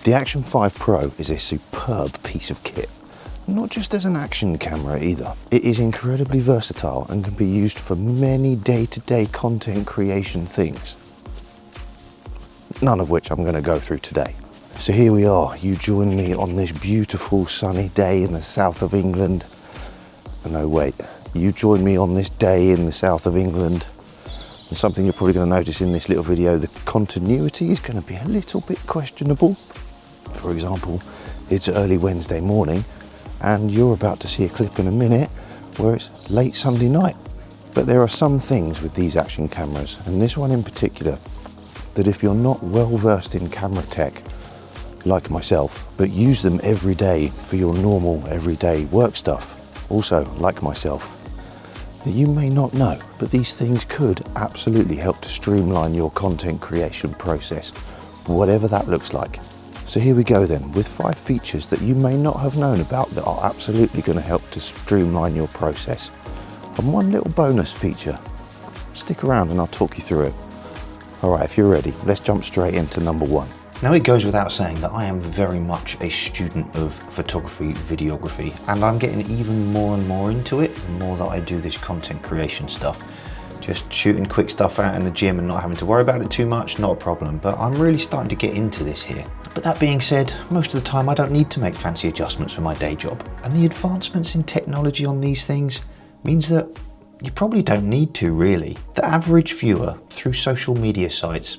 The Action 5 Pro is a superb piece of kit, not just as an action camera either. It is incredibly versatile and can be used for many day-to-day content creation things, none of which I'm going to go through today. So here we are, you join me on this beautiful sunny day in the south of England. No, wait, you join me on this day in the south of England. And something you're probably going to notice in this little video, the continuity is going to be a little bit questionable. For example, it's early Wednesday morning and you're about to see a clip in a minute where it's late Sunday night. But there are some things with these action cameras, and this one in particular, that if you're not well versed in camera tech, like myself, but use them every day for your normal everyday work stuff, also like myself, that you may not know, but these things could absolutely help to streamline your content creation process, whatever that looks like. So here we go then, with 5 features that you may not have known about that are absolutely going to help to streamline your process. And one little bonus feature. Stick around and I'll talk you through it. Alright, if you're ready, let's jump straight into number 1. Now it goes without saying that I am very much a student of photography, videography, and I'm getting even more and more into it the more that I do this content creation stuff. Just shooting quick stuff out in the gym and not having to worry about it too much, not a problem, but I'm really starting to get into this here. But that being said, most of the time I don't need to make fancy adjustments for my day job, and the advancements in technology on these things means that you probably don't need to really. The average viewer through social media sites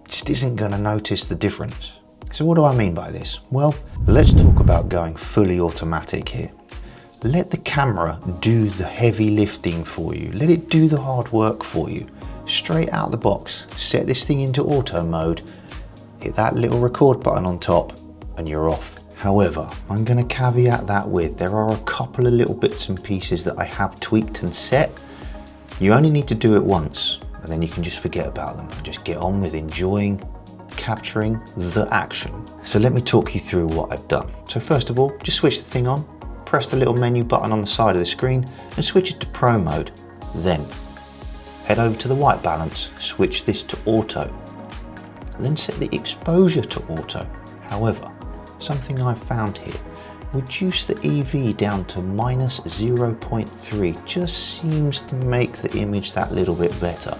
just isn't going to notice the difference. So what do I mean by this? Well, let's talk about going fully automatic here. Let the camera do the heavy lifting for you. Let it do the hard work for you. Straight out the box, set this thing into auto mode, hit that little record button on top, and you're off. However, I'm going to caveat that with, there are a couple of little bits and pieces that I have tweaked and set. You only need to do it once, and then you can just forget about them and just get on with enjoying capturing the action. So let me talk you through what I've done. So first of all, just switch the thing on, press the little menu button on the side of the screen and switch it to Pro mode. Then head over to the white balance, switch this to auto, then set the exposure to auto. However, something I've found here, reduce the EV down to -0.3 just seems to make the image that little bit better.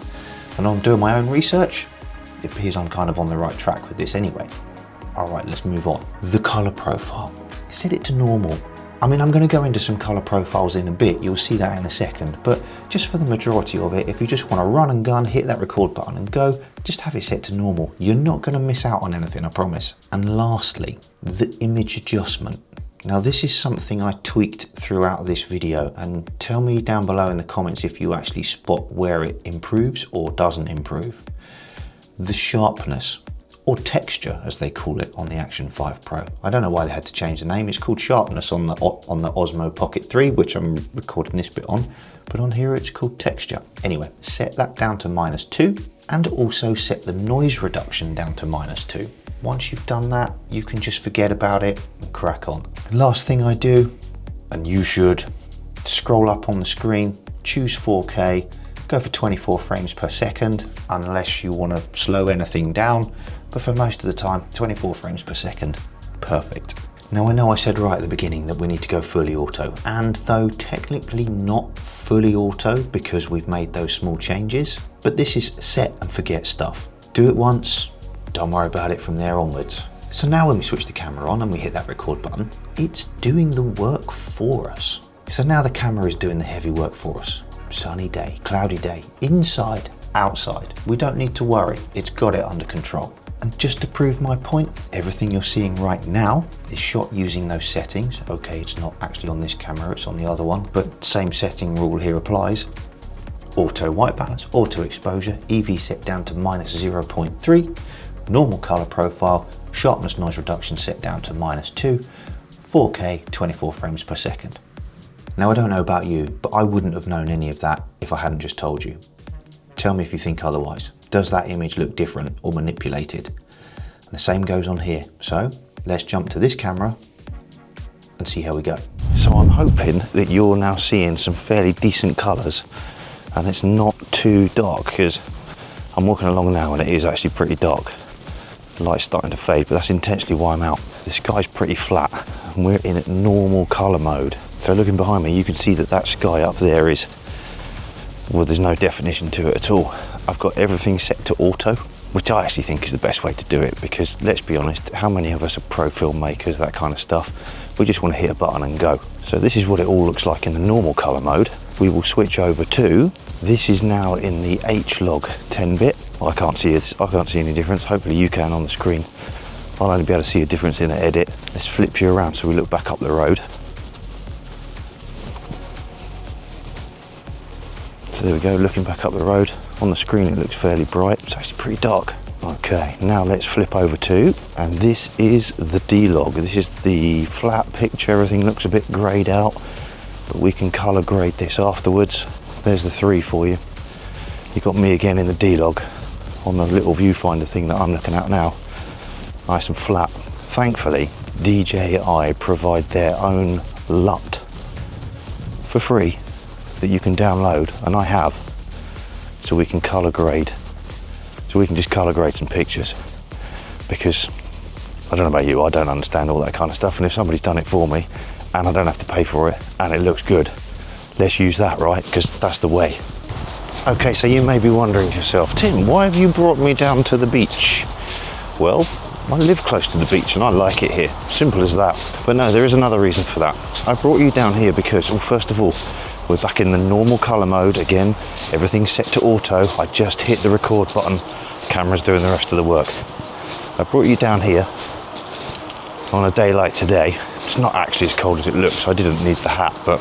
And on doing my own research, it appears I'm kind of on the right track with this anyway. Alright, let's move on. The color profile. Set it to normal. I mean, I'm going to go into some color profiles in a bit, you'll see that in a second, but just for the majority of it, if you just want to run and gun, hit that record button and go, just have it set to normal. You're not going to miss out on anything, I promise. And lastly, the image adjustment. Now this is something I tweaked throughout this video, and tell me down below in the comments if you actually spot where it improves or doesn't improve. The sharpness, or texture as they call it on the Action 5 Pro. I don't know why they had to change the name. It's called sharpness on the Osmo Pocket 3, which I'm recording this bit on, but on here it's called texture. Anyway, set that down to -2 and also set the noise reduction down to -2. Once you've done that, you can just forget about it and crack on. The last thing I do, and you should, scroll up on the screen, choose 4K, go for 24 frames per second, unless you want to slow anything down. But for most of the time, 24 frames per second, perfect. Now I know I said right at the beginning that we need to go fully auto, and though technically not fully auto because we've made those small changes, but this is set and forget stuff. Do it once, don't worry about it from there onwards. So now when we switch the camera on and we hit that record button, it's doing the work for us. So now the camera is doing the heavy work for us. Sunny day, cloudy day, inside, outside. We don't need to worry, it's got it under control. And just to prove my point, everything you're seeing right now is shot using those settings. Okay, it's not actually on this camera, it's on the other one, but same setting rule here applies. Auto white balance, auto exposure, EV set down to -0.3, normal color profile, sharpness noise reduction set down to -2, 4K, 24 frames per second. Now I don't know about you, but I wouldn't have known any of that if I hadn't just told you. Tell me if you think otherwise. Does that image look different or manipulated? And the same goes on here. So let's jump to this camera and see how we go. So I'm hoping that you're now seeing some fairly decent colors and it's not too dark, because I'm walking along now and it is actually pretty dark. The light's starting to fade, but that's intentionally why I'm out. The sky's pretty flat and we're in normal color mode. So looking behind me, you can see that that sky up there is, well, there's no definition to it at all. I've got everything set to auto, which I actually think is the best way to do it, because let's be honest, how many of us are pro filmmakers, that kind of stuff? We just want to hit a button and go. So this is what it all looks like in the normal color mode. We will switch over to, this is now in the H-Log 10-bit. I can't see any difference. Hopefully you can on the screen. I'll only be able to see a difference in the edit. Let's flip you around so we look back up the road. So there we go, looking back up the road. On the screen it looks fairly bright. It's actually pretty dark. Okay, now let's flip over to, and this is the D-Log. This is the flat picture. Everything looks a bit greyed out, but we can color grade this afterwards. There's the 3 for you. You got me again in the D-Log on the little viewfinder thing that I'm looking at now. Nice and flat. Thankfully, DJI provide their own LUT for free that you can download, and I have, so we can color grade. So we can just color grade some pictures, because I don't know about you, I don't understand all that kind of stuff, and if somebody's done it for me and I don't have to pay for it and it looks good, let's use that, right? Because that's the way. Okay, so you may be wondering to yourself, Tim, why have you brought me down to the beach? Well, I live close to the beach and I like it here. Simple as that. But no, there is another reason for that. I brought you down here because, well, first of all, we're back in the normal color mode again. Everything's set to auto. I just hit the record button. Camera's doing the rest of the work. I brought you down here on a day like today. It's not actually as cold as it looks. I didn't need the hat, but,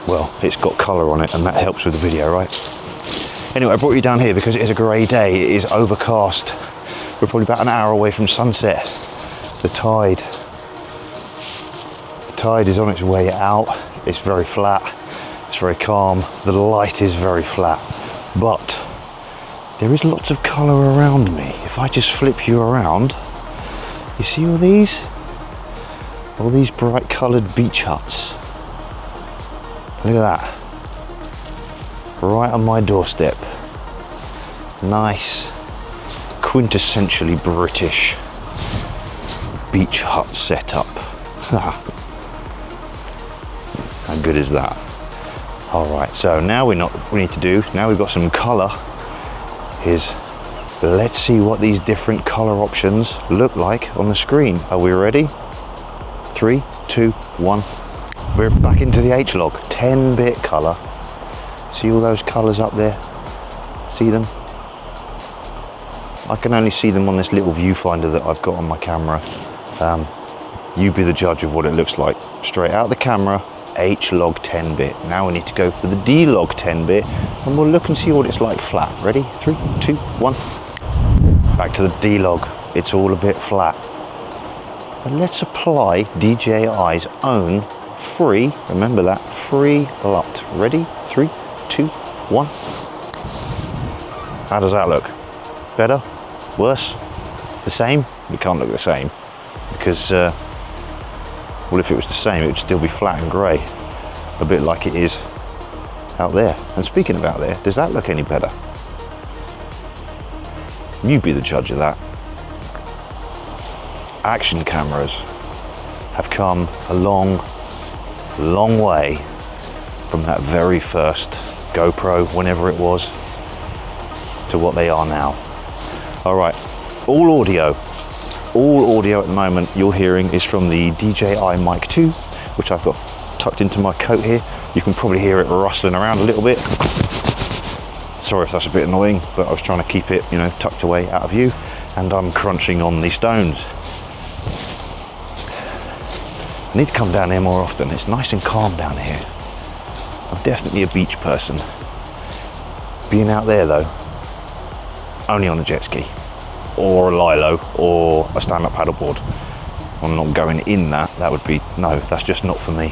well, it's got color on it and that helps with the video, right? Anyway, I brought you down here because it is a grey day. It is overcast. We're probably about an hour away from sunset. The tide is on its way out. It's very flat. It's very calm. The light is very flat, but there is lots of colour around me. If I just flip you around, you see all these? All these bright coloured beach huts. Look at that. Right on my doorstep. Nice, quintessentially British beach hut setup. How good is that? All right, so now we need to do, now we've got some color, is let's see what these different color options look like on the screen. Are we ready? 3, 2, 1. We're back into the H-Log, 10-bit color. See all those colors up there? See them? I can only see them on this little viewfinder that I've got on my camera. You be the judge of what it looks like. Straight out the camera, H-Log 10-bit. Now we need to go for the D-Log 10-bit and we'll look and see what it's like flat. Ready? 3, 2, 1. Back to the D-Log. It's all a bit flat. But let's apply DJI's own free, remember that, free LUT. Ready? 3, 2, 1. How does that look? Better? Worse? The same? It can't look the same because well, if it was the same, it would still be flat and grey, a bit like it is out there. And speaking of out there, does that look any better? You be the judge of that. Action cameras have come a long, long way from that very first GoPro, whenever it was, to what they are now. All right, all audio at the moment you're hearing is from the DJI Mic 2, which I've got tucked into my coat here. You can probably hear it rustling around a little bit. Sorry if that's a bit annoying, but I was trying to keep it, you know, tucked away out of view, and I'm crunching on the stones. I need to come down here more often. It's nice and calm down here. I'm definitely a beach person. Being out there though, only on a jet ski, or a lilo, or a stand-up paddleboard. I'm not going in that. That would be, no, that's just not for me.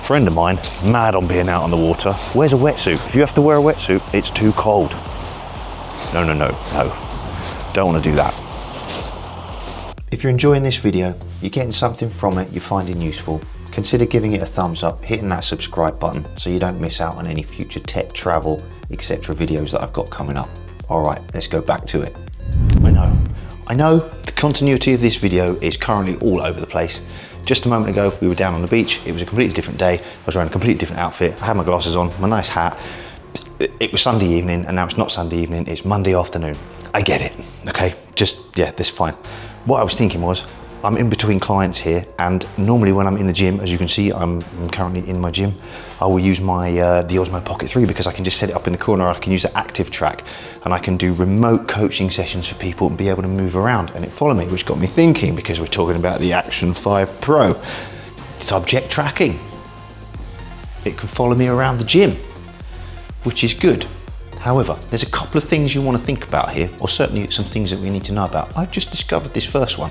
Friend of mine, mad on being out on the water, wears a wetsuit. If you have to wear a wetsuit, it's too cold. No. Don't want to do that. If you're enjoying this video, you're getting something from it, you're finding useful, consider giving it a thumbs up, hitting that subscribe button so you don't miss out on any future tech, travel, etc. videos that I've got coming up. All right, let's go back to it. I know, I know the continuity of this video is currently all over the place. Just a moment ago, we were down on the beach. It was a completely different day. I was wearing a completely different outfit. I had my glasses on, my nice hat. It was Sunday evening, and now it's not Sunday evening, it's Monday afternoon. I get it, okay? Just, yeah, that's fine. What I was thinking was, I'm in between clients here, and normally when I'm in the gym, as you can see, I'm currently in my gym, I will use my the Osmo Pocket 3 because I can just set it up in the corner. I can use the active track, and I can do remote coaching sessions for people and be able to move around. And it followed me, which got me thinking, because we're talking about the Action 5 Pro. Subject tracking. It can follow me around the gym, which is good. However, there's a couple of things you want to think about here, or certainly some things that we need to know about. I've just discovered this first one.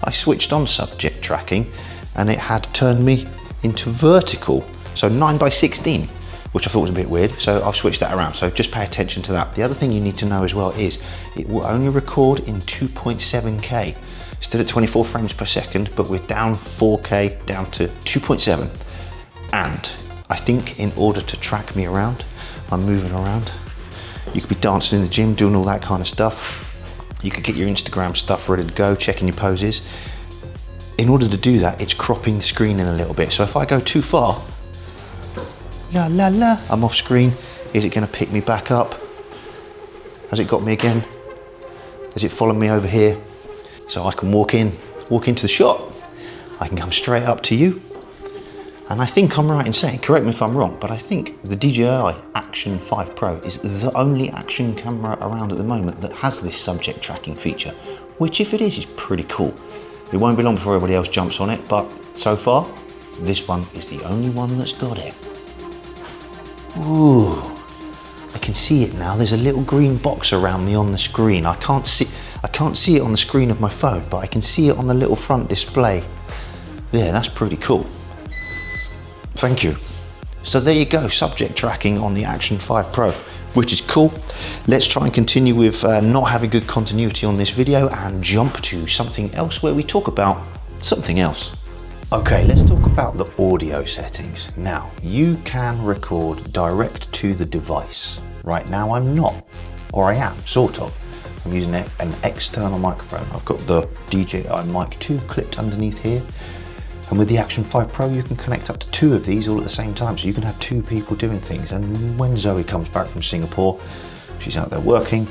I switched on subject tracking and it had turned me into vertical, so 9:16, which I thought was a bit weird, so I've switched that around, so just pay attention to that. The other thing you need to know as well is it will only record in 2.7K, still at 24 frames per second, but we're down 4K down to 2.7. And I think in order to track me around, I'm moving around. You could be dancing in the gym, doing all that kind of stuff. You could get your Instagram stuff ready to go, checking your poses. In order to do that, it's cropping the screen in a little bit. So if I go too far, la la la, I'm off screen. Is it gonna pick me back up? Has it got me again? Has it followed me over here? So I can walk into the shot. I can come straight up to you. And I think I'm right in saying, correct me if I'm wrong, but I think the DJI Action 5 Pro is the only action camera around at the moment that has this subject tracking feature, which if it is pretty cool. It won't be long before everybody else jumps on it, but so far, this one is the only one that's got it. Ooh, I can see it now. There's a little green box around me on the screen. I can't see it on the screen of my phone, but I can see it on the little front display. There, that's pretty cool. Thank you. So there you go, subject tracking on the Action 5 Pro, which is cool. Let's try and continue with not having good continuity on this video and jump to something else where we talk about something else. Okay, let's talk about the audio settings. Now, you can record direct to the device. Right now I'm not, or I am, sort of. I'm using an external microphone. I've got the DJI Mic 2 clipped underneath here. And with the Action 5 Pro, you can connect up to 2 of these all at the same time. So you can have 2 people doing things. And when Zoe comes back from Singapore, she's out there working.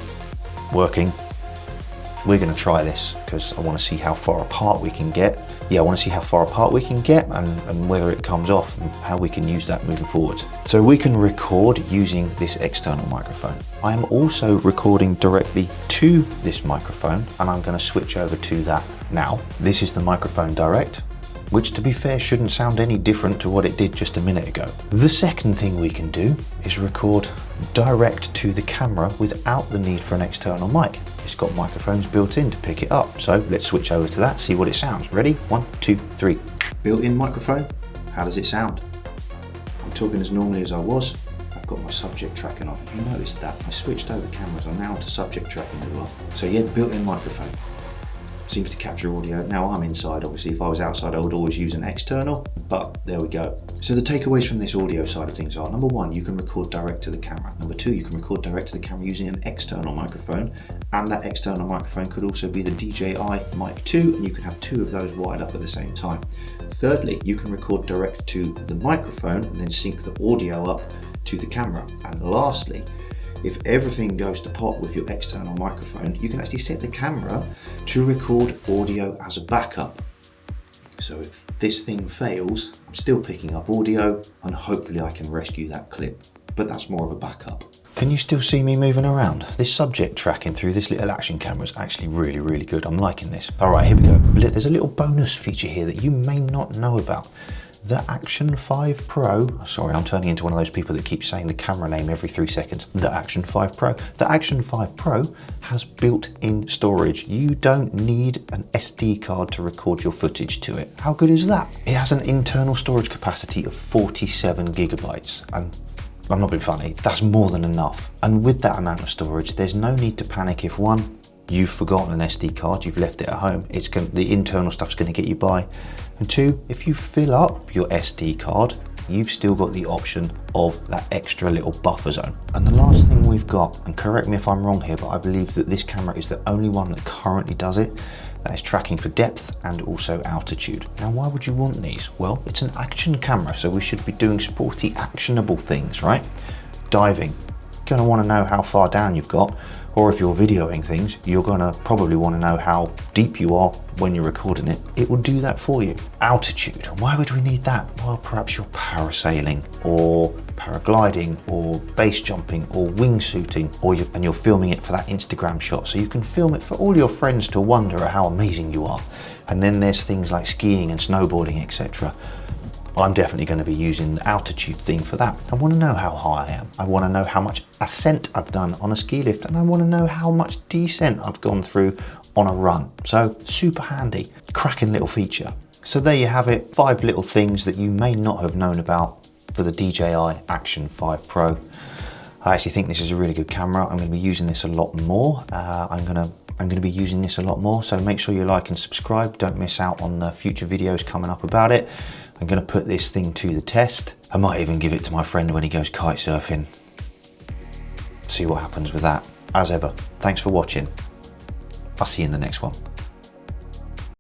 We're gonna try this because I wanna see how far apart we can get. Yeah, I wanna see how far apart we can get and whether it comes off and how we can use that moving forward. So we can record using this external microphone. I am also recording directly to this microphone and I'm gonna switch over to that now. This is the microphone direct, which to be fair shouldn't sound any different to what it did just a minute ago. The second thing we can do is record direct to the camera without the need for an external mic. It's got microphones built in to pick it up. So let's switch over to that, see what it sounds. Ready? 1, 2, 3. Built-in microphone, how does it sound? I'm talking as normally as I was. I've got my subject tracking on. Have you noticed that? I switched over cameras, I'm now onto subject tracking as well. So yeah, the built-in microphone seems to capture audio. Now I'm inside, obviously if I was outside I would always use an external, but there we go. So the takeaways from this audio side of things are, number 1, you can record direct to the camera. Number 2, you can record direct to the camera using an external microphone, and that external microphone could also be the DJI Mic 2, and you can have 2 of those wired up at the same time. Thirdly, you can record direct to the microphone and then sync the audio up to the camera. And lastly, if everything goes to pot with your external microphone, you can actually set the camera to record audio as a backup. So if this thing fails, I'm still picking up audio and hopefully I can rescue that clip, but that's more of a backup. Can you still see me moving around? This subject tracking through this little action camera is actually really, really good. I'm liking this. All right, here we go. There's a little bonus feature here that you may not know about. The Action 5 Pro, sorry, I'm turning into one of those people that keep saying the camera name every 3 seconds. The Action 5 Pro. The Action 5 Pro has built-in storage. You don't need an SD card to record your footage to it. How good is that? It has an internal storage capacity of 47 gigabytes. And I'm not being funny, that's more than enough. And with that amount of storage, there's no need to panic if 1, you've forgotten an SD card, you've left it at home, the internal stuff's gonna get you by. And 2, if you fill up your SD card you've still got the option of that extra little buffer zone. And the last thing we've got, and correct me if I'm wrong here, but I believe that this camera is the only one that currently does it, that is tracking for depth and also altitude. Now, why would you want these? Well, it's an action camera, so we should be doing sporty, actionable things, right? Diving, you're gonna wanna know how far down you've got, or if you're videoing things, you're gonna probably wanna know how deep you are when you're recording it. It will do that for you. Altitude, why would we need that? Well, perhaps you're parasailing, or paragliding, or base jumping, or wingsuiting, and you're filming it for that Instagram shot, so you can film it for all your friends to wonder at how amazing you are. And then there's things like skiing and snowboarding, etc. I'm definitely going to be using the altitude thing for that. I want to know how high I am. I want to know how much ascent I've done on a ski lift, and I want to know how much descent I've gone through on a run. So super handy, cracking little feature. So there you have it, 5 little things that you may not have known about for the DJI Action 5 Pro. I actually think this is a really good camera. I'm going to be using this a lot more. I'm going to be using this a lot more, so make sure you like and subscribe. Don't miss out on the future videos coming up about it. I'm going to put this thing to the test. I might even give it to my friend when he goes kite surfing. See what happens with that. As ever, thanks for watching. I'll see you in the next one.